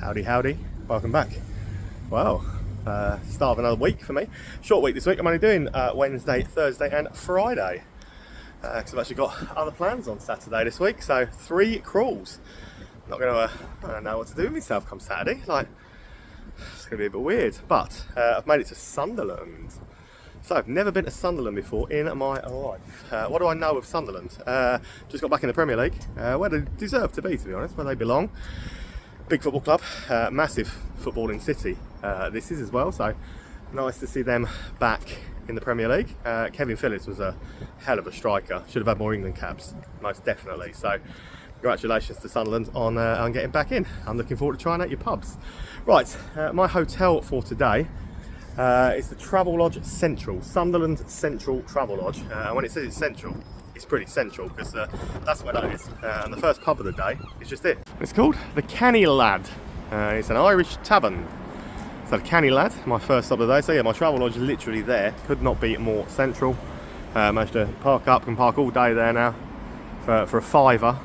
Howdy, howdy. Welcome back. Well, start of another week for me. Short week this week. I'm only doing Wednesday, Thursday and Friday. Because I've actually got other plans on Saturday this week. So 3 crawls. Not going to, I don't know what to do with myself come Saturday. Like, it's going to be a bit weird. But I've made it to Sunderland. So I've never been to Sunderland before in my life. What do I know of Sunderland? Just got back in the Premier League, where they deserve to be honest, where they belong. Big football club, massive footballing city this is as well, so nice to see them back in the Premier League. Kevin Phillips was a hell of a striker, should have had more England caps, most definitely. So congratulations to Sunderland on getting back in. I'm looking forward to trying out your pubs. Right, my hotel for today is the Travelodge Central, Sunderland Central Travelodge. When it says it's central, it's pretty central because that's where that is. And the first pub of the day is just it. It's called the Canny Lad. It's an Irish tavern. So the Canny Lad, my first stop of the day. So yeah, my Travelodge is literally there. Could not be more central. Managed to park up, can park all day there now for a £5,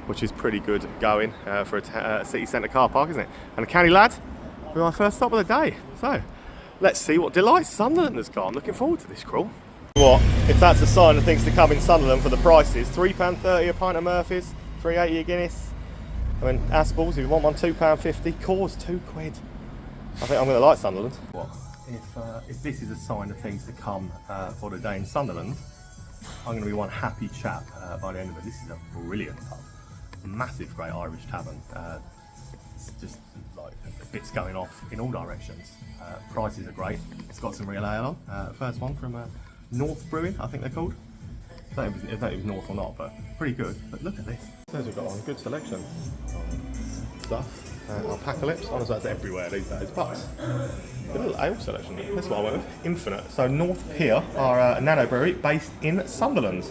which is pretty good going for a city centre car park, isn't it? And the Canny Lad will be my first stop of the day. So let's see what delights Sunderland has got. I'm looking forward to this crawl. What, if that's a sign of things to come in Sunderland for the prices, £3.30 a pint of Murphy's, £3.80 a Guinness. I mean, Aspels, if you want one, £2.50, Coors, £2. I think I'm going to like Sunderland. What, if this is a sign of things to come for the day in Sunderland, I'm going to be one happy chap by the end of it. This is a brilliant pub. A massive, great Irish tavern. It's just like bits going off in all directions. Prices are great. It's got some real ale on. First one from North Brewing, I think they're called. I don't know if it was North or not, but pretty good. But look at this. There's we've got one good selection of stuff. Apocalypse, honestly that's everywhere these days. But a little ale selection. That's what I went with. Infinite. So North Pier are a nano brewery based in Sunderland.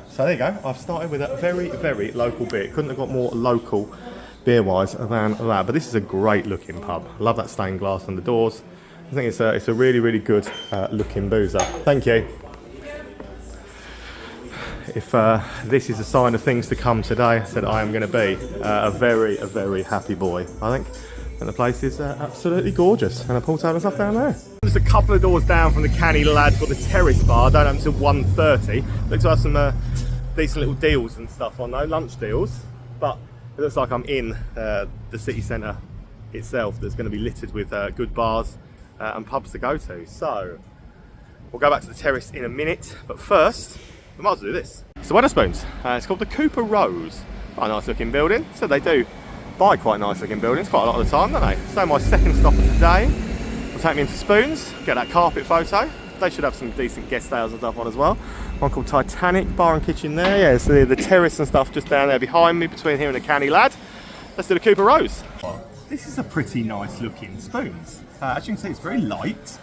So there you go. I've started with a very, very local beer. Couldn't have got more local beer-wise than that. But this is a great looking pub. Love that stained glass on the doors. I think it's a really, really good looking boozer. Thank you. If this is a sign of things to come today, I said I am going to be a very happy boy, I think. And the place is absolutely gorgeous. And I pulled out the stuff down there. Just a couple of doors down from the Canny Lad, got the Terrace Bar, don't open until 1:30. Looks like some decent little deals and stuff on though, lunch deals. But it looks like I'm in the city centre itself that's going to be littered with good bars and pubs to go to. So we'll go back to the terrace in a minute, but first we might as well do this. So Weatherspoons, it's called the Cooper Rose. Quite a nice looking building. So they do buy quite nice looking buildings quite a lot of the time, don't they? So my second stop of the day will take me into Spoons, get that carpet photo. They should have some decent guest styles and stuff on as well. One called Titanic, bar and kitchen there. Yeah, so the terrace and stuff just down there behind me, between here and the Canny Lad. Let's do the Cooper Rose. This is a pretty nice looking Spoons. As you can see, it's very light.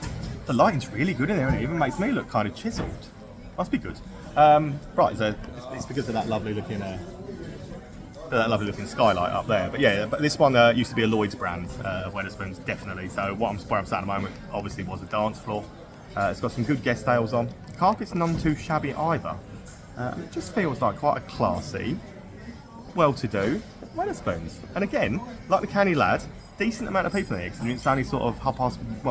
The lighting's really good in there, and it even makes me look kind of chiselled. Must be good. Right, so it's because of that lovely looking skylight up there. But yeah, but this one used to be a Lloyd's brand of Weatherspoons, definitely. So where I'm sat at the moment, obviously, was a dance floor. It's got some good guest ales on. The carpet's none too shabby either. It just feels like quite a classy, well-to-do Weatherspoons. And again, like the Canny Lad, decent amount of people in here, because it's only sort of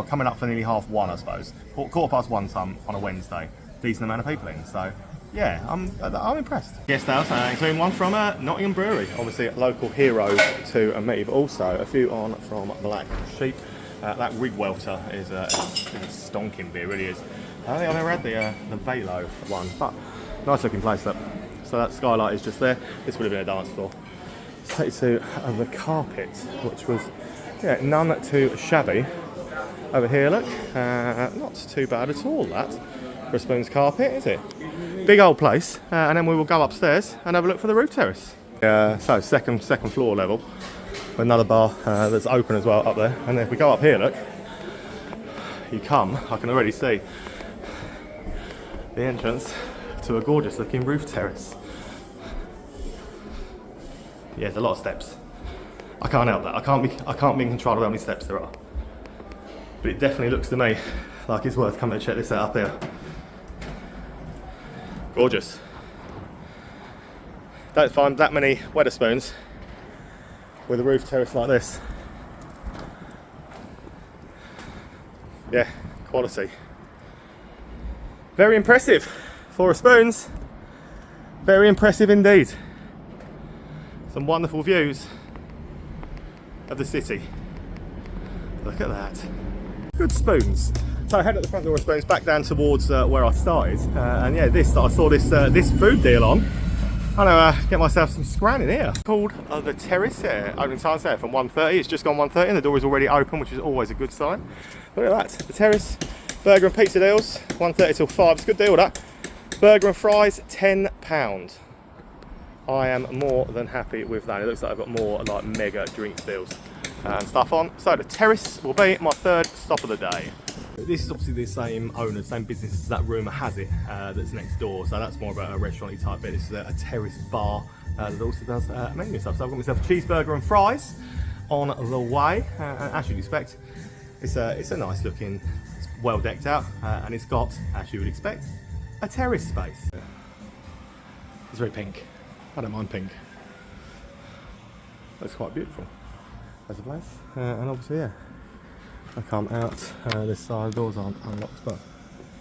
coming up for nearly 1:30, I suppose. £1:15 some on a Wednesday. Decent amount of people in, so yeah, I'm impressed. Guest house, including one from Nottingham Brewery, obviously a local hero to me, but also a few on from Black Sheep. That Rig Welter is a stonking beer, really is. I don't think I've ever had the Velo one, but nice looking place up. So that skylight is just there. This would have been a dance floor. Let's take you to the carpet, which was none too shabby. Over here, look, not too bad at all, that. For a Spoons carpet, is it? Big old place, and then we will go upstairs and have a look for the roof terrace. So second floor level, another bar that's open as well up there. And then if we go up here, look, I can already see the entrance to a gorgeous looking roof terrace. Yeah, there's a lot of steps. I can't help that. I can't be in control of how many steps there are. But it definitely looks to me like it's worth coming to check this out up here. Gorgeous. Don't find that many Weatherspoons with a roof terrace like this Yeah, quality. Very impressive. 4 spoons. Very impressive indeed. Some wonderful views of the city. Look at that. Good spoons. So I head at the front door of spoons back down towards where I started, and yeah, I saw this food deal on. I'm gonna get myself some scran in here. It's called the Terrace. Opening time's there from 1:30. It's just gone 1:30 and the door is already open, which is always a good sign. Look at that. The Terrace burger and pizza deals, 1:30 till 5. It's a good deal, that. Burger and fries, £10. I am more than happy with that. It looks like I've got more like mega drink deals and stuff on. So the Terrace will be my 3rd stop of the day. This is obviously the same owner, same business as that rumour has it that's next door. So that's more of a restaurant-y type bit. This is a terrace bar that also does menu stuff. So I've got myself a cheeseburger and fries on the way. And as you'd expect, it's a nice looking, it's well decked out, and it's got, as you would expect, a terrace space. It's very pink. I don't mind pink. That's quite beautiful as a place. And obviously, yeah, I come out this side, doors aren't unlocked, but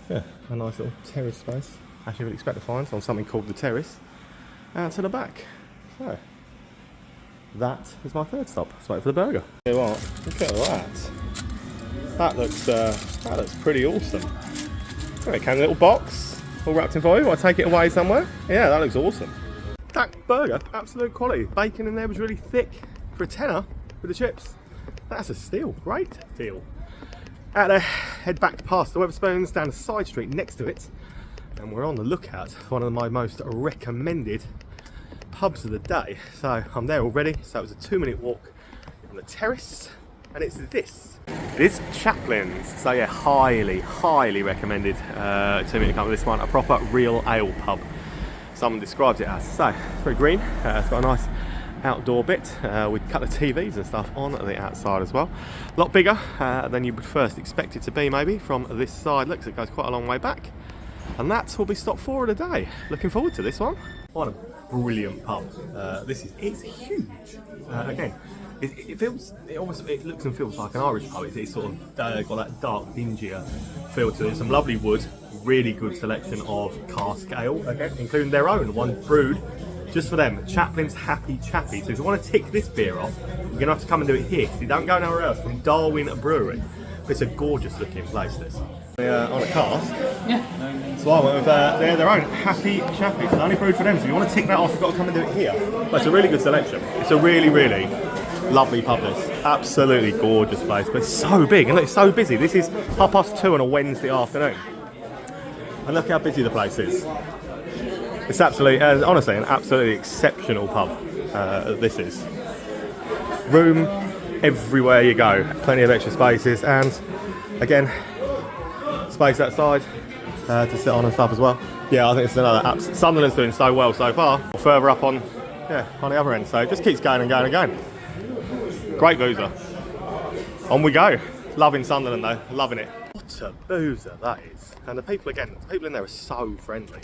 yeah, a nice little terrace space, as you would expect to find on something called the Terrace, out to the back. So, that is my 3rd stop. Let's wait for the burger. Tell you what, look at that. That looks pretty awesome. Oh, it came in a little box, all wrapped in foil. I take it away somewhere. Yeah, that looks awesome. That burger, absolute quality. Bacon in there was really thick for a tenner with the chips. That's a steal, great deal. Out there, head back past the Weatherspoons, down the side street next to it, and we're on the lookout for one of my most recommended pubs of the day. So I'm there already, so it was a 2-minute walk on the Terrace, and it's this. It is Chaplin's, so yeah, highly recommended 2-minute come to this one, a proper real ale pub. Someone described it as. So, it's very green, it's got a nice outdoor bit with a couple of TVs and stuff on the outside as well. A lot bigger than you would first expect it to be maybe from this side. Looks like it goes quite a long way back. And that will be stop 4 of the day. Looking forward to this one. What a brilliant pub. It's huge. Again, it looks and feels like an Irish pub. It's sort of got that dark, dingier feel to it. Some lovely wood, really good selection of cask ale, again, including their own, one brewed just for them, Chaplin's Happy Chappy. So if you want to tick this beer off, you're going to have to come and do it here, because you don't go nowhere else, from Darwin Brewery. But it's a gorgeous looking place, this. On a cask. Yeah. So I went with their own Happy Chappy. So only brewed for them. So if you want to tick that off, you've got to come and do it here. But it's a really good selection. It's a really lovely pub, this. Absolutely gorgeous place. But it's so big and look, it's so busy. This is 2:30 on a Wednesday afternoon. And look how busy the place is. It's absolutely, honestly, an absolutely exceptional pub. This is. Room everywhere you go. Plenty of extra spaces, and again, space outside to sit on and stuff as well. Yeah, I think it's another app. Sunderland's doing so well so far. Further up on the other end, so it just keeps going and going and going. Great boozer. On we go. Loving Sunderland though, loving it. What a boozer that is. And the people in there are so friendly.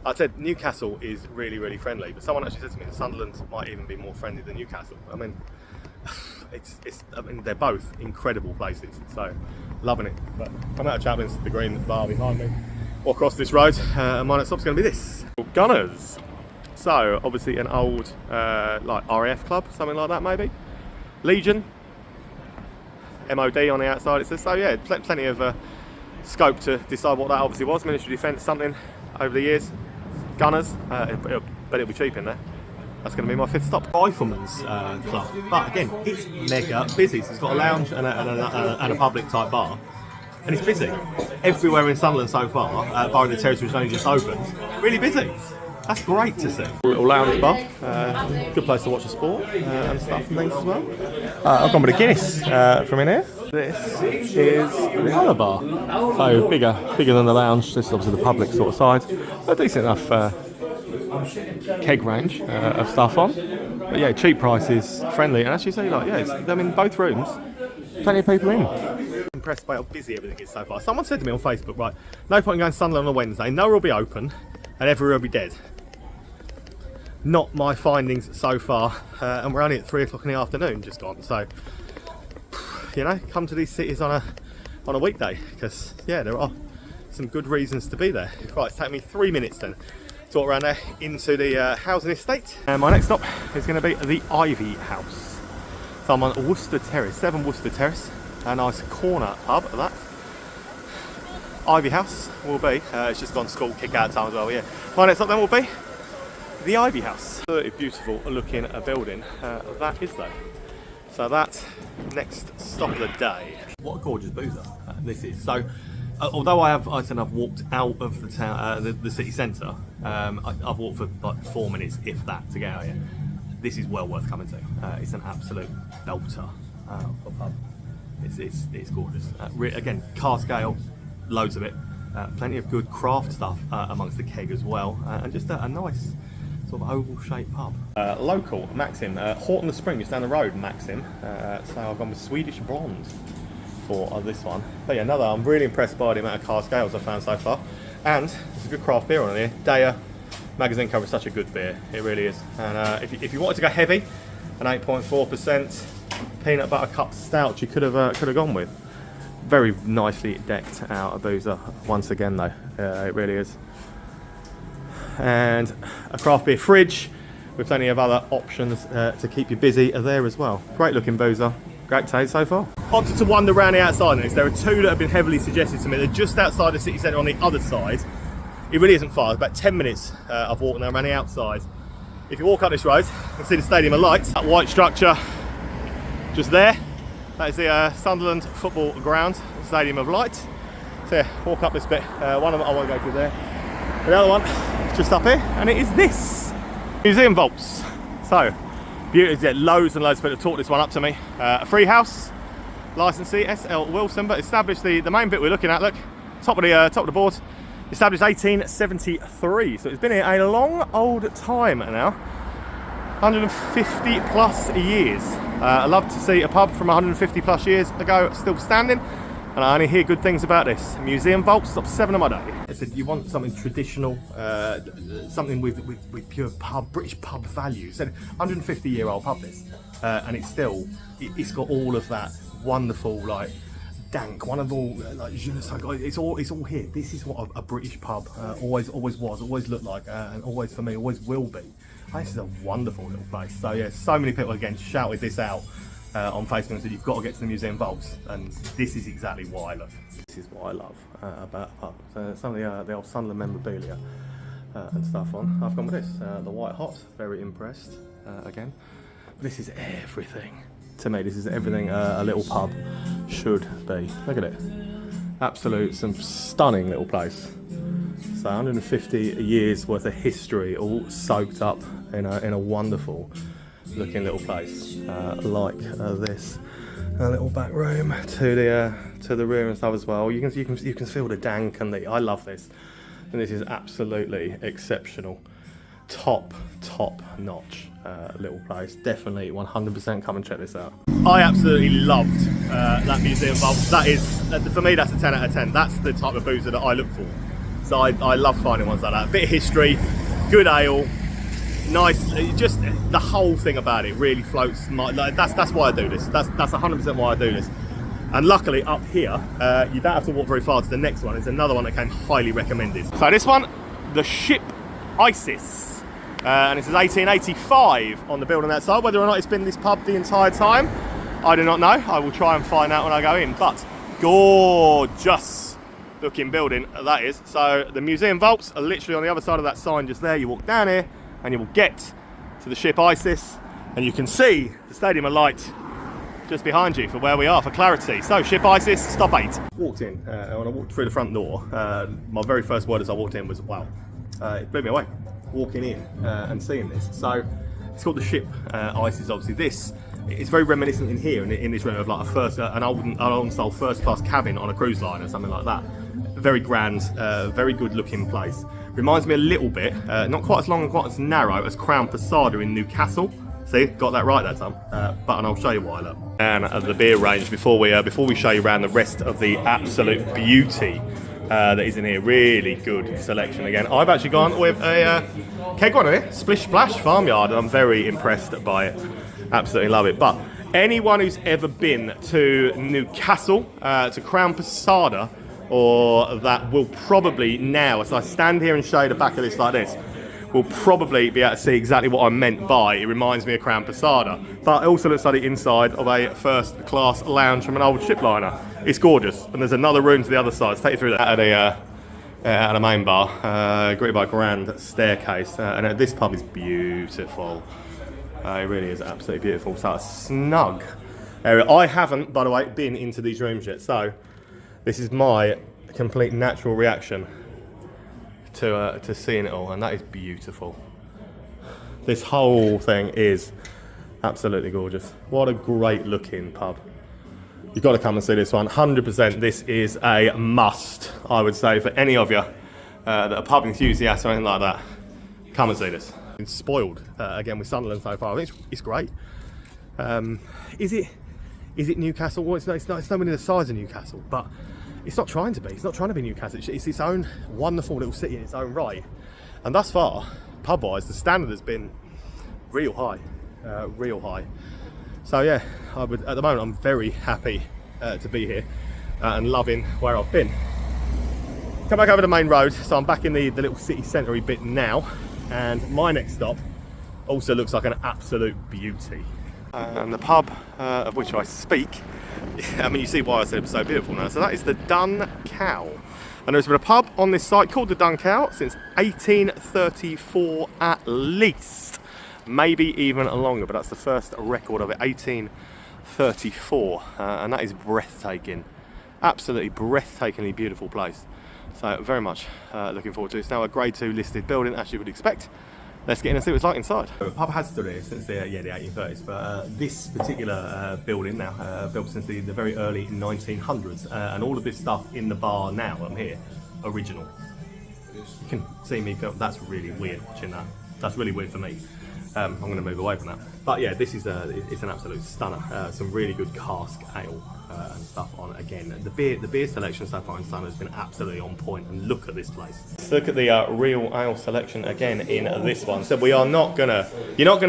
I said Newcastle is really friendly, but someone actually said to me that Sunderland might even be more friendly than Newcastle. I mean, they're both incredible places, so loving it. But I'm out of Chaplin's, the green bar behind me. Walk across this road, and my next stop's going to be this. Gunners. So obviously an old like RAF club, something like that maybe. Legion. MOD on the outside it says. So yeah, plenty of scope to decide what that obviously was. Ministry of Defence, something over the years. Gunners, but it'll be cheap in there. That's going to be my 5th stop. Rifleman's club, but again, it's mega busy. So it's got a lounge and a public type bar, and it's busy everywhere in Sunderland so far. Barring the Terrace, which only just opened, really busy. That's great to see. A little lounge bar, good place to watch the sport and stuff and things as well. I've gone with a Guinness from in here. This is the other bar, so bigger than the lounge. This is obviously the public sort of side. A decent enough keg range of stuff on. But yeah, cheap prices, friendly, and as you say, like I mean, both rooms, plenty of people in. Impressed by how busy everything is so far. Someone said to me on Facebook, right, no point in going to Sunderland on a Wednesday. Nowhere will be open, and everywhere will be dead. Not my findings so far, and we're only at 3 o'clock in the afternoon just gone, so you know, come to these cities on a on a weekday, because yeah, there are some good reasons to be there. Right, it's taken me 3 minutes then to walk around there into the housing estate. And my next stop is going to be the Ivy House. So I'm on Worcester Terrace, 7 Worcester Terrace, a nice corner pub of that. Ivy House will be, it's just gone school kick out time as well, yeah. My next stop then will be the Ivy House. Pretty beautiful looking building, that is though. So that, next stop of the day. What a gorgeous boozer this is. So, although I've walked out of the town, the city centre, I've walked for like 4 minutes, if that, to get out here. This is well worth coming to. It's an absolute belter of a pub. It's gorgeous. Again, cask ale, loads of it. Plenty of good craft stuff amongst the keg as well, and just a nice sort of oval-shaped pub. Local, Maxim, Horton the Spring, just down the road, Maxim. So I've gone with Swedish Blonde for this one. But yeah, I'm really impressed by the amount of cask ales I've found so far. And there's a good craft beer on here. Daya magazine cover is such a good beer, it really is. And if you wanted to go heavy, an 8.4% peanut butter cup stout you could have gone with. Very nicely decked out a boozer once again though, it really is. And a craft beer fridge with plenty of other options to keep you busy there as well. Great looking boozer, great taste so far. Wanted to wander around the outside of this. There are two that have been heavily suggested to me. They're just outside the city centre on the other side. It really isn't far, it's about 10 minutes of walking around the outside. If you walk up this road, you can see the Stadium of Light. That white structure just there, that is the Sunderland football ground, Stadium of Light. So yeah, walk up this bit. One of them I won't go through there. The other one is just up here, and it is this. Museum vaults. So, beauty, loads and loads of people have talked this one up to me. A free house, licensee S.L. Wilson, but established the main bit we're looking at, look, top of the board, established 1873. So it's been here a long old time now, 150 plus years. I love to see a pub from 150 plus years ago still standing, and I only hear good things about this. Museum vaults, stop 7 of my day. I said you want something traditional, something with pure pub, British pub values. So 150-year-old pub this, and it's got all of that wonderful like dank, one of all like je ne sais quoi. It's all here. This is what a British pub always was, always looked like, and always for me always will be. This is a wonderful little place. So yeah, so many people again shouted this out on Facebook and said you've got to get to the museum vaults, and this is exactly why I love. This is what I love about a pub. So some of the old Sunderland memorabilia and stuff on. I've gone with this, the White Hot. Very impressed again. But this is everything to me. This is everything a little pub should be. Look at it, some stunning little place. So 150 years worth of history, all soaked up in a wonderful looking little place like this. A little back room to the rear and stuff as well. You can feel the dank and I love this, and this is absolutely exceptional, top notch little place. Definitely 100% come and check this out. I absolutely loved that museum vault. That is for me, that's a 10 out of 10. That's the type of boozer that I look for. So I love finding ones like that. A bit of history, good ale, nice. Just the whole thing about it really floats. That's why I do this. That's 100% why I do this. And luckily up here, you don't have to walk very far to the next one. It's another one that came highly recommended. So this one, the ship Isis, and it says 1885 on the building that side. Whether or not it's been this pub the entire time, I do not know. I will try and find out when I go in. But gorgeous looking building that is. So the museum vaults are literally on the other side of that sign just there. You walk down here and you will get to the ship Isis, and you can see the Stadium of Light just behind you for where we are for clarity. So ship Isis, stop 8. Walked in, when I walked through the front door, my very first word as I walked in was wow. It blew me away walking in and seeing this. So it's called the ship Isis. Obviously this, it's very reminiscent in here in this room of like an old style first class cabin on a cruise line or something like that. Very grand, very good looking place. Reminds me a little bit, not quite as long and quite as narrow as Crown Posada in Newcastle. See, got that right that time. But I'll show you why. Look. And the beer range before we show you around the rest of the absolute beauty that is in here. Really good selection again. I've actually gone with a keg one here, Splish Splash Farmyard, and I'm very impressed by it. Absolutely love it. But Anyone who's ever been to Newcastle, to Crown Posada, or that will probably now, as I stand here and show you the back of this like this, will probably be able to see exactly what I meant by it reminds me of Crown Posada. But it also looks like the inside of a first class lounge from an old ship liner. It's gorgeous, and there's another room to the other side. Let's take you through that at the main bar, greeted by a grand staircase, and this pub is beautiful. It really is absolutely beautiful. It's like a snug area. I haven't, by the way, been into these rooms yet, so this is my complete natural reaction to seeing it all, and that is beautiful. This whole thing is absolutely gorgeous. What a great looking pub. You've got to come and see this one. 100% this is a must, I would say, for any of you that are pub enthusiasts or anything like that. Come and see this. Been spoiled again with Sunderland so far. I think it's great. Is it Newcastle? Well, it's nowhere near the size of Newcastle, but it's not trying to be. It's not trying to be Newcastle. It's its own wonderful little city in its own right. And thus far, pub-wise, the standard has been real high, real high. So yeah, at the moment I'm very happy to be here and loving where I've been. Come back over the main road, so I'm back in the little city centre-y bit now, and my next stop also looks like an absolute beauty. And the pub of which I speak, I mean, you see why I said it was so beautiful now. So that is the Dun Cow. And there's been a pub on this site called the Dun Cow since 1834 at least. Maybe even longer, but that's the first record of it, 1834. And that is breathtaking. Absolutely breathtakingly beautiful place. So very much looking forward to it. It's now a grade 2 listed building, as you would expect. Let's get in and see what it's like inside. The pub has stood here since the 1830s, but this particular building now, built since the very early 1900s, and all of this stuff in the bar now, I'm here, original. You can see me film, that's really weird watching that. That's really weird for me. I'm going to move away from that. But yeah, this is it's an absolute stunner. Some really good cask ale and stuff on. Again, the beer selection so far in summer has been absolutely on point. And look at this place. Let's look at the real ale selection again in this one. So you're not gonna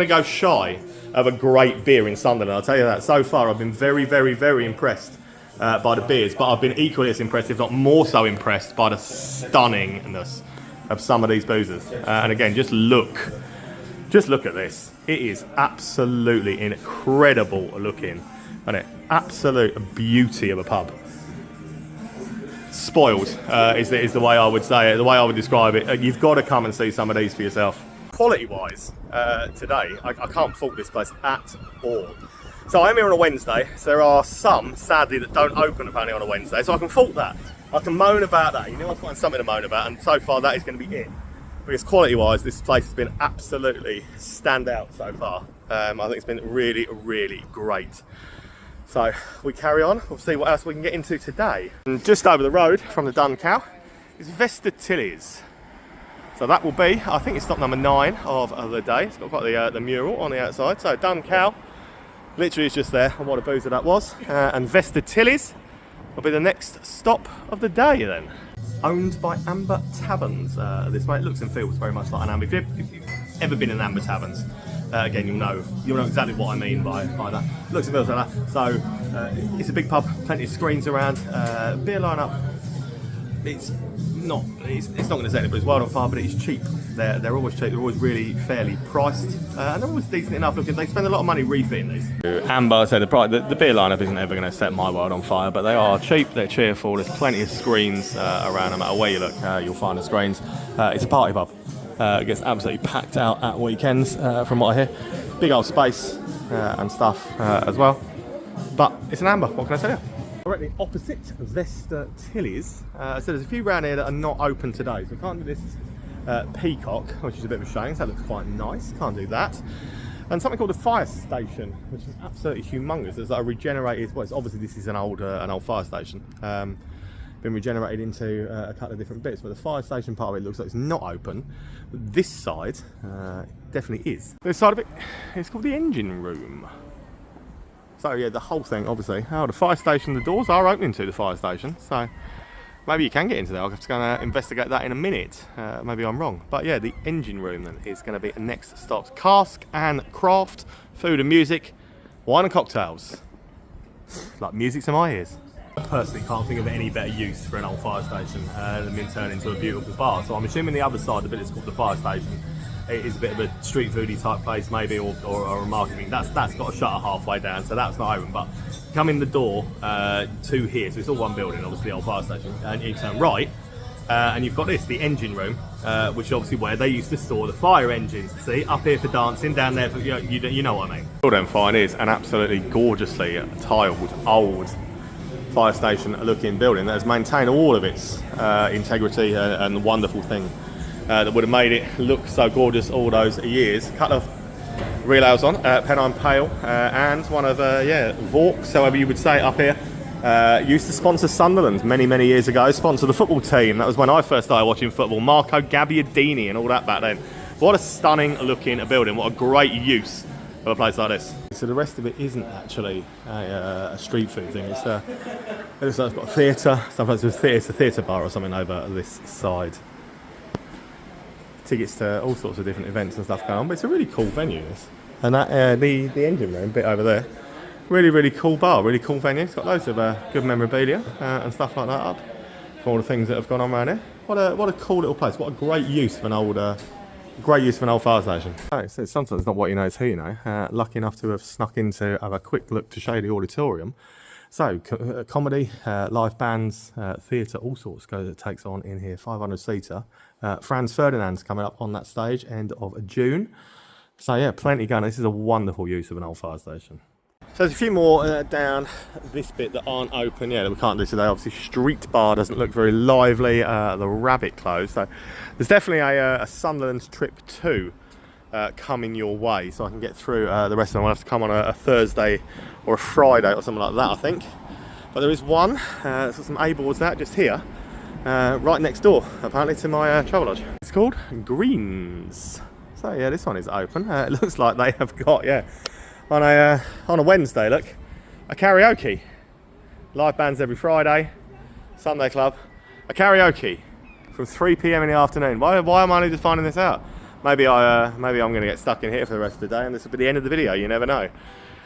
go shy of a great beer in Sunderland. I'll tell you that. So far, I've been very, very, very impressed by the beers, but I've been equally as impressed, if not more so impressed, by the stunningness of some of these boozers. And again, just look at this. It is absolutely incredible looking, and it absolute beauty of a pub. Spoiled is the way I would say it, the way I would describe it. You've got to come and see some of these for yourself. Quality-wise, today, I can't fault this place at all. So I'm here on a Wednesday, so there are some, sadly, that don't open apparently on a Wednesday, so I can fault that. I can moan about that. You know, I'll find something to moan about, and so far that is going to be it. Because quality-wise, this place has been absolutely standout so far. I think it's been really, really great. So we carry on. We'll see what else we can get into today. And just over the road from the Dun Cow is Tilly's. So that will be, I think it's stop number 9 of the day. It's got quite the mural on the outside. So Dun Cow, literally is just there on what a boozer that was. And Tilly's will be the next stop of the day then. Owned by Amber Taverns. This way it looks and feels very much like an Amber. If you've ever been in Amber Taverns, again you'll know exactly what I mean by that. Looks and feels like that. So it's a big pub, plenty of screens around, beer lineup. It's not going to say it, but it's wild on fire, but it's cheap. They're always cheap. They're always really fairly priced, and they're always decent enough looking. They spend a lot of money refitting these. Amber said the beer lineup isn't ever going to set my world on fire, but they are cheap. They're cheerful. There's plenty of screens around. No matter where you look, you'll find the screens. It's a party pub. It gets absolutely packed out at weekends, from what I hear. Big old space and stuff as well. But it's an Amber. What can I tell you? Directly opposite Tilly's. So there's a few around here that are not open today, so we can't do this Peacock, which is a bit of a shame. So that looks quite nice. Can't do that. And something called the fire station, which is absolutely humongous. There's like a regenerated. Well, it's obviously this is an old fire station. Been regenerated into a couple of different bits, but the fire station part of it looks like it's not open. But this side definitely is. This side of it is called the engine room. So yeah, the whole thing, obviously. Oh, the fire station, the doors are opening to the fire station, so maybe you can get into there. I'll have to go and investigate that in a minute. Maybe I'm wrong. But yeah, the engine room then is going to be a next stop. Cask and craft, food and music, Wine and cocktails. Like music to my ears. I personally can't think of any better use for an old fire station than being turned into a beautiful bar. So I'm assuming the other side, the bit that's called the fire station, it is a bit of a street foodie type place maybe, or a marketing. That's got a shutter halfway down, so that's not open. But come in the door to here, so it's all one building, obviously the old fire station, and you turn right, and you've got this, the engine room, which is obviously where they used to store the fire engines. See, up here for dancing, down there for, you know what I mean. Building Fine is an absolutely gorgeously tiled, old fire station looking building that has maintained all of its integrity and wonderful thing that would have made it look so gorgeous all those years. A couple of relays on, Pennine Pale, and one of Vaux, however you would say it up here. Used to sponsor Sunderland many years ago, sponsor the football team. That was when I first started watching football. Marco Gabbiadini and all that back then. What a stunning looking building, what a great use of a place like this. So the rest of it isn't actually a street food thing. It's looks like it's got a theatre, stuff like this. It's a theatre bar or something over this side. Tickets to all sorts of different events and stuff going on, but it's a really cool venue, this. And that the engine room bit over there, really cool bar, really cool venue. It's got loads of good memorabilia and stuff like that up for all the things that have gone on around here. What a cool little place. What a great use of an old fire station. Oh, so sometimes it's not what you know, it's who you know. Lucky enough to have snuck in to have a quick look to show the auditorium. So, comedy, live bands, theatre, all sorts takes on in here, 500-seater. Franz Ferdinand's coming up on that stage, end of June. So yeah, plenty going. This is a wonderful use of an old fire station. So there's a few more down this bit that aren't open. Yeah, that we can't do today. Obviously, Street Bar doesn't look very lively. The Rabbit closed. So there's definitely a Sunderland trip 2 coming your way. So I can get through the rest of them. I'll have to come on a Thursday or a Friday or something like that, I think. But there is one. There's got some A-boards out just here. Right next door, apparently, to my travel lodge. It's called Greens. So yeah, this one is open. It looks like they have got, on a Wednesday, look, a karaoke. Live bands every Friday, Sunday club, a karaoke from 3 PM in the afternoon. Why am I only just finding this out? Maybe I'm going to get stuck in here for the rest of the day, and this will be the end of the video. You never know.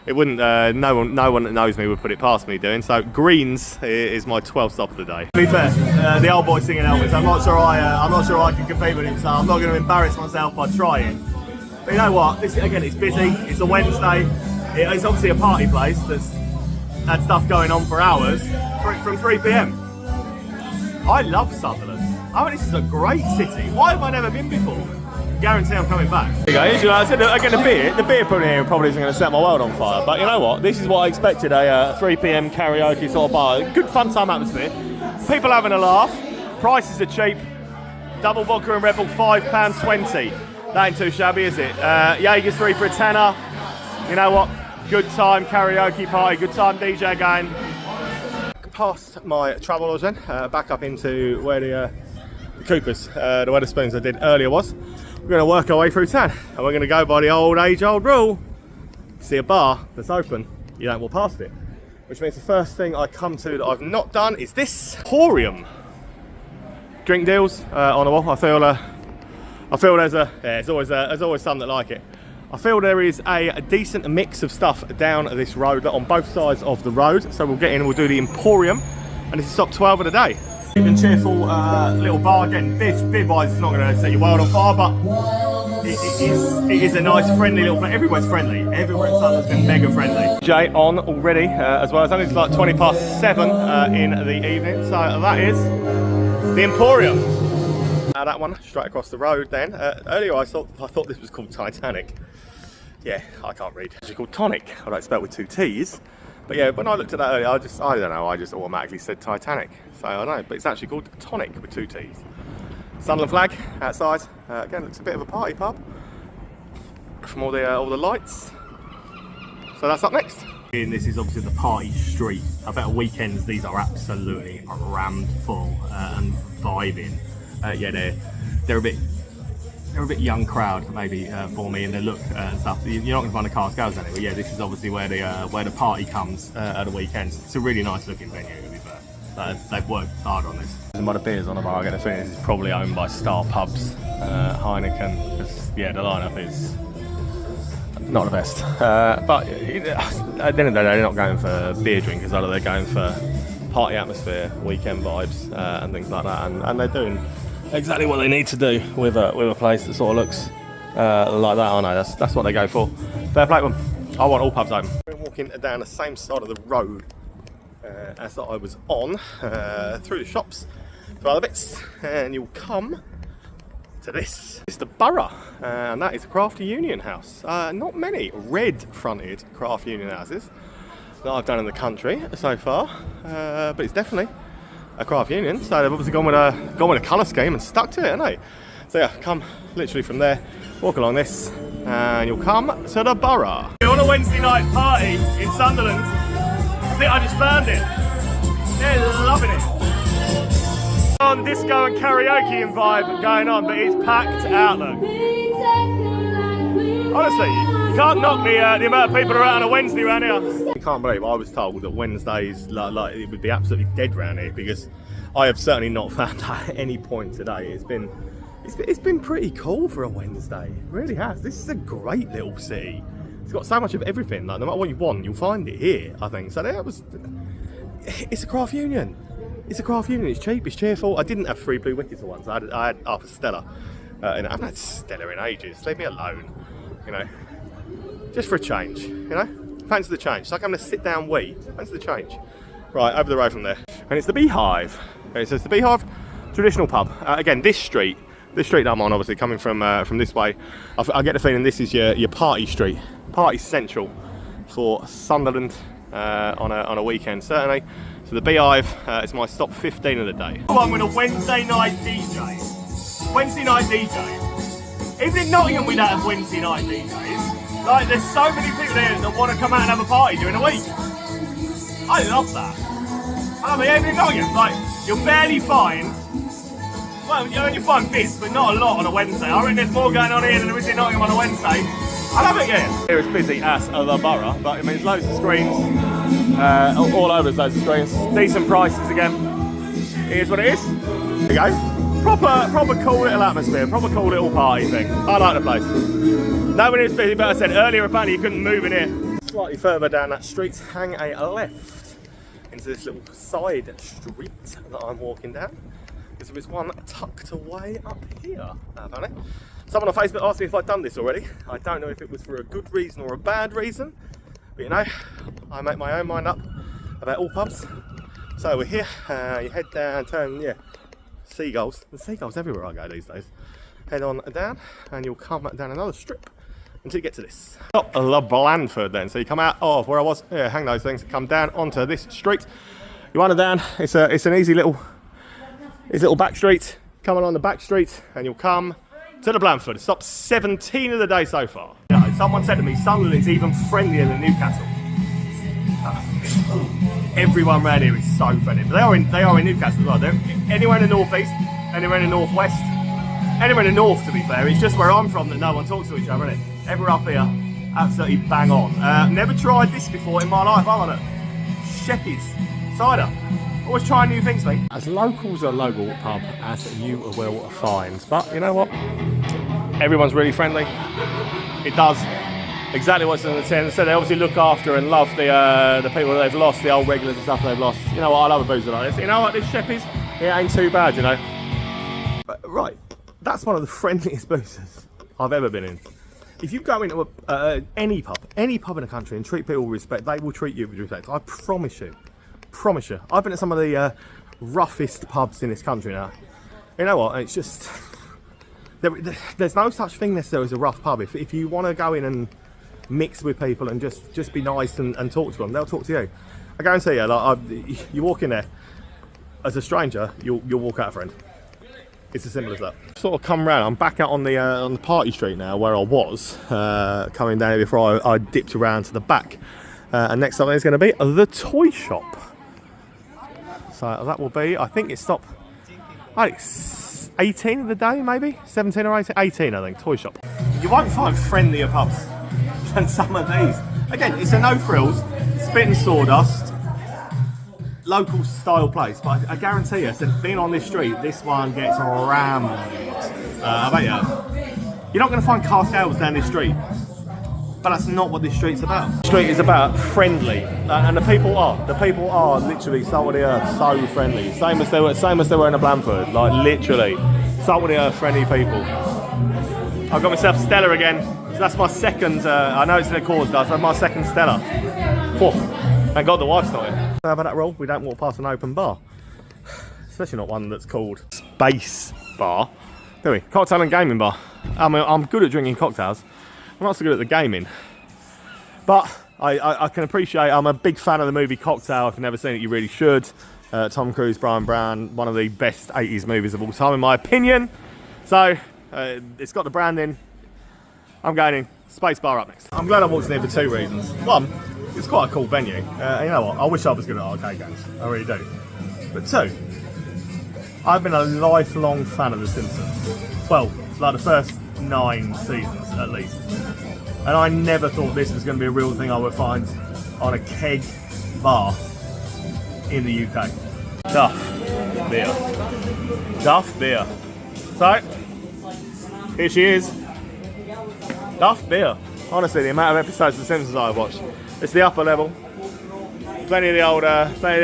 It wouldn't. No one that knows me would put it past me doing. So Greens is my 12th stop of the day. To be fair, the old boy singing Elvis. I'm not sure I can compete with him. So I'm not going to embarrass myself by trying. But you know what? Again, it's busy. It's a Wednesday. It's obviously a party place that's had stuff going on for hours from 3 PM. I love Sunderland. I mean, this is a great city. Why have I never been before? Guarantee I'm coming back. There you go. I said, again, the beer put in here probably isn't going to set my world on fire. But you know what? This is what I expected, a 3 PM karaoke sort of bar. Good fun time atmosphere. People having a laugh. Prices are cheap. Double vodka and Red Bull, £5.20. That ain't too shabby, is it? Jaeger's 3 for a tenner. You know what? Good time karaoke party. Good time DJ going. Past my travel lodge then, back up into where the Coopers, the Wetherspoons I did earlier was. We're going to work our way through town, and we're going to go by the age-old rule. See a bar that's open, you don't walk past it. Which means the first thing I come to that I've not done is this Emporium. Drink deals on the wall. I feel there's always some that like it. I feel there is a decent mix of stuff down this road, on both sides of the road. So we'll get in and we'll do the Emporium, and this is stop 12 of the day. And cheerful little bar. Again, beer wise, it's not going to set your world on fire, but it is a nice, friendly little place. Everywhere's friendly. Everywhere in Sunderland's been mega friendly. Jay on already, as well as only it's like 7:20 in the evening. So that is the Emporium. That one straight across the road. Then earlier I thought this was called Titanic. Yeah, I can't read. It's called Tonic. I don't spell with 2 T's. But yeah, when I looked at that earlier, I just automatically said Titanic. So I don't know, but it's actually called Tonic with 2 T's. Sunderland flag outside. Again, looks a bit of a party pub from all the lights. So that's up next. And this is obviously the party street. I bet weekends these are absolutely rammed full and vibing. Yeah, they're a bit young crowd maybe for me, and their look and stuff. You're not going to find a cars girls anyway. Yeah, this is obviously where the party comes at the weekends. It's a really nice looking venue, to be fair. They've worked hard on this. And by the beers on the bar, I get the feeling this is probably owned by Star Pubs, Heineken. Yeah, the lineup is not the best. But at the end of the day, they're not going for beer drinkers, either. They're going for party atmosphere, weekend vibes, and things like that. And they're doing exactly what they need to do with a place that sort of looks like that. I know that's what they go for. Fair play to them. I want all pubs open. We're walking down the same side of the road as that I was on, through the shops, through other bits, and you'll come to this. It's the Borough, and that is a craft union house. Not many red-fronted craft union houses that I've done in the country so far, but it's definitely a craft union. So they've obviously gone with a colour scheme and stuck to it, haven't they? So yeah, come literally from there, walk along this, and you'll come to the Borough. We're on a Wednesday night party in Sunderland. I think I just found it. They're loving it. On disco and karaoke and vibe going on, but it's packed out, look. Honestly, you can't knock the amount of people around on a Wednesday around here. I can't believe I was told that Wednesdays like it would be absolutely dead around here, because I have certainly not found that at any point today. It's been pretty cool for a Wednesday. It really has. This is a great little city. It's got so much of everything. Like, no matter what you want, you'll find it here, I think. So it's a craft union. It's a craft union. It's cheap. It's cheerful. I didn't have 3 blue wickets at once. I had half a Stella. And I haven't had Stella in ages. Leave me alone. You know, just for a change. You know, fancy the change. It's like I'm going to sit down wee. Fancy the change. Right, over the road from there, and it's the Beehive. Okay, so it's the Beehive traditional pub. Again, this street that I'm on, obviously coming from this way, I get the feeling this is your party street, party central for Sunderland on a weekend, certainly. So the Beehive is my stop 15 of the day. One with a Wednesday night DJ. Wednesday night DJ. Even in Nottingham we don't have Wednesday night DJs. Like, there's so many people here that want to come out and have a party during the week. I love that. I mean, even in Nottingham, like, you'll barely find, well, you only find bits, but not a lot on a Wednesday. I reckon there's more going on here than there is in Nottingham on a Wednesday. I love it here. Here it's busy as the Borough, but I mean, there's loads of screens. All over there's loads of screens. Decent prices again. Here's what it is. There you go. Proper cool little atmosphere, proper cool little party thing. I like the place. Nobody is busy, but I said earlier apparently you couldn't move in here. Slightly further down that street, hang a left into this little side street that I'm walking down. There is one tucked away up here, apparently. Someone on Facebook asked me if I'd done this already. I don't know if it was for a good reason or a bad reason, but you know, I make my own mind up about all pubs. So we're here, you head down, turn, yeah, seagulls. There's seagulls everywhere I go these days. Head on down, and you'll come down another strip until you get to this. Stop La Blandford then. So you come out of where I was, yeah, hang those things, come down onto this street. You wander down, it's an easy little back street. Come along the back street, and you'll come to the Blandford. Stop 17 of the day so far. You know, someone said to me, Sunderland's even friendlier than Newcastle. Everyone around here is so friendly. But they are in Newcastle as well. They're anywhere in the northeast, anywhere in the northwest, anywhere in the north, to be fair. It's just where I'm from that no one talks to each other, isn't it? Everywhere up here, absolutely bang on. Never tried this before in my life, have I? Sheppy's cider. Always trying new things, mate. As locals a local pub as you will find. But you know what? Everyone's really friendly. It does exactly what's in the tin. So they obviously look after and love the people that they've lost, the old regulars and stuff they've lost. You know what? I love a boozer like this. You know what? This Sheppy's, it ain't too bad, you know. But, right, that's one of the friendliest boozers I've ever been in. If you go into any pub in the country and treat people with respect, they will treat you with respect. I promise you. Promise you. I've been at some of the roughest pubs in this country now. You know what? It's just there's no such thing necessarily as a rough pub. If you want to go in and mix with people and just be nice and talk to them, they'll talk to you. I guarantee you, like, you walk in there as a stranger, you'll walk out a friend. It's as simple as that. Sort of come round. I'm back out on the party street now where I was coming down here before I dipped around to the back. And next up there's going to be the toy shop. So that will be, I think it's stop, I think 18 of the day, maybe 17 or 18. 18, I think. Toy shop. You won't find friendlier pubs than some of these. Again, it's a no frills, spit and sawdust, local style place. But I guarantee you, so being on this street, this one gets rammed. I bet you. You're not going to find Cascales down this street. But that's not what this street's about. The street is about friendly, and the people are literally salt of the earth, so friendly. Same as they were in a Blandford, like literally, salt of the earth, friendly people. I've got myself a Stella again, so that's my second. I know it's in a cause, that's my second Stella. Whoa, thank God the wife's not here. How about that rule? We don't walk past an open bar, especially not one that's called Space Bar. Do we? Cocktail and gaming bar. I mean, I'm good at drinking cocktails. I'm not so good at the gaming, but I can appreciate. I'm a big fan of the movie Cocktail. If you've never seen it, you really should. Tom Cruise, Brian Brown, one of the best 80s movies of all time, in my opinion. So it's got the branding. I'm going in. Space Bar up next. I'm glad I walked in here for two reasons. One, it's quite a cool venue. You know what? I wish I was good at arcade games. I really do. But two, I've been a lifelong fan of The Simpsons. Well, like the first 9 seasons at least. And I never thought this was going to be a real thing I would find on a keg bar in the UK. Duff beer. Duff beer. So, here she is. Duff beer. Honestly, the amount of episodes of The Simpsons I've watched. It's the upper level. Plenty of the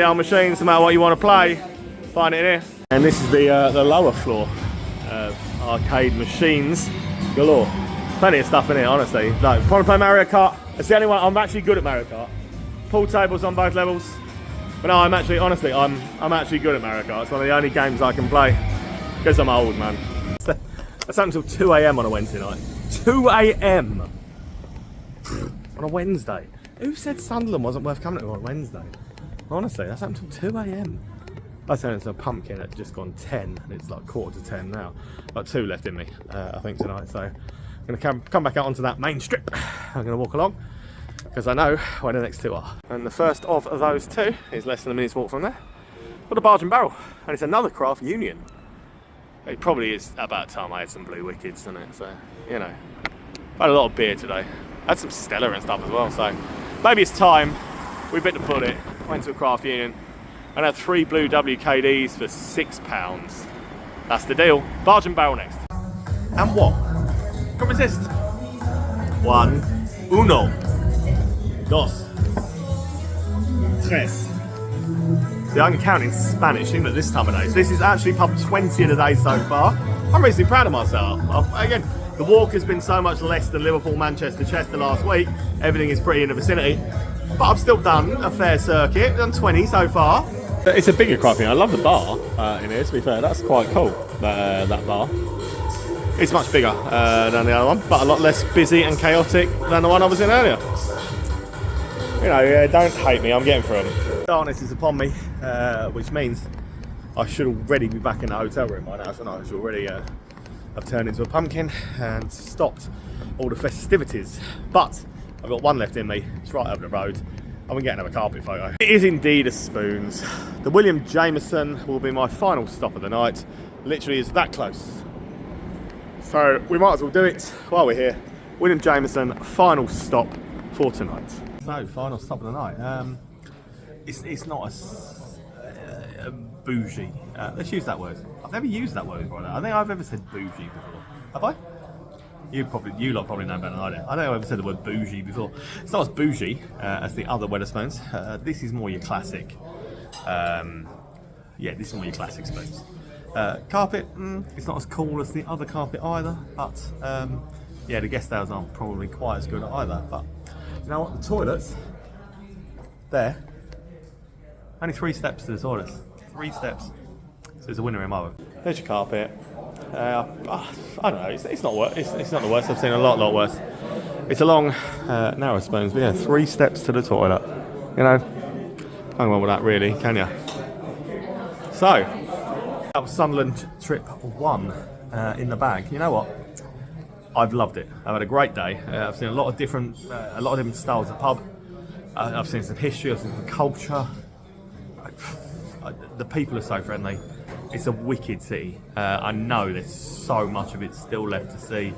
old machines, no matter what you want to play. Find it here. And this is the lower floor of arcade machines galore. Plenty of stuff in here, honestly. Like, want to play Mario Kart? It's the only one. I'm actually good at Mario Kart. Pool tables on both levels. But no, I'm actually good at Mario Kart. It's one of the only games I can play because I'm old, man. That's up until 2 AM on a Wednesday night. 2 AM on a Wednesday. Who said Sunderland wasn't worth coming to on Wednesday? Honestly, that's up until 2 AM. I said it's a pumpkin at just gone 10, and it's like 9:45 now. Got 2 left in me, I think, tonight. So I'm going to come back out onto that main strip. I'm going to walk along because I know where the next 2 are. And the first of those 2 is less than a minute's walk from there. Got a Barge and Barrel, and it's another craft union. It probably is about time I had some Blue Wickeds, isn't it? So, you know, I had a lot of beer today. I had some Stella and stuff as well, so maybe it's time we bit the bullet, went to a craft union, and had 3 blue WKDs for £6. That's the deal. Barge and Barrel next. And what? Can't resist. 1, 1, 2, 3. See, I can count in Spanish, even at this time of day. So this is actually pub 20 of the day so far. I'm reasonably proud of myself. Again, the walk has been so much less than Liverpool, Manchester, Chester last week. Everything is pretty in the vicinity. But I've still done a fair circuit. I've done 20 so far. It's a bigger craft union. I love the bar in here, to be fair. That's quite cool, that bar. It's much bigger than the other one, but a lot less busy and chaotic than the one I was in earlier. You know, don't hate me, I'm getting through them. Darkness is upon me, which means I should already be back in the hotel room by now, so I should already have turned into a pumpkin and stopped all the festivities. But I've got 1 left in me, it's right over the road. I'm going to get another carpet photo. It is indeed a Spoons. The William Jameson will be my final stop of the night. Literally is that close. So we might as well do it while we're here. William Jameson, final stop for tonight. So, final stop of the night. It's not a bougie. Let's use that word. I've never used that word before. I don't think I've ever said bougie before. Have I? You lot probably know better than I do. I don't think I've ever said the word bougie before. It's not as bougie as the other Weatherspoons. This is more your classic. Yeah, this is more your classic spoons. Carpet, it's not as cool as the other carpet either, but yeah, the guest hours aren't probably quite as good either. But you know what? The toilets, there, only 3 steps to the toilets. 3 steps. So there's a winner in my book. There's your carpet. I don't know. It's not worse. It's not the worst. I've seen a lot worse. It's a long, narrow Spoons, but yeah, 3 steps to the toilet. You know, can't go on with that really, can you? So that was Sunderland trip 1 in the bag. You know what? I've loved it. I've had a great day. I've seen a lot of different styles of pub. I've seen some history. I've seen some culture. The people are so friendly. It's a wicked city. I know there's so much of it still left to see.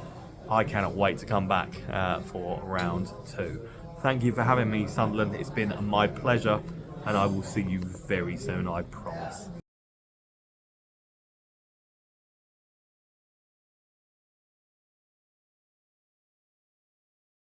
I cannot wait to come back for round 2. Thank you for having me, Sunderland. It's been my pleasure, and I will see you very soon, I promise.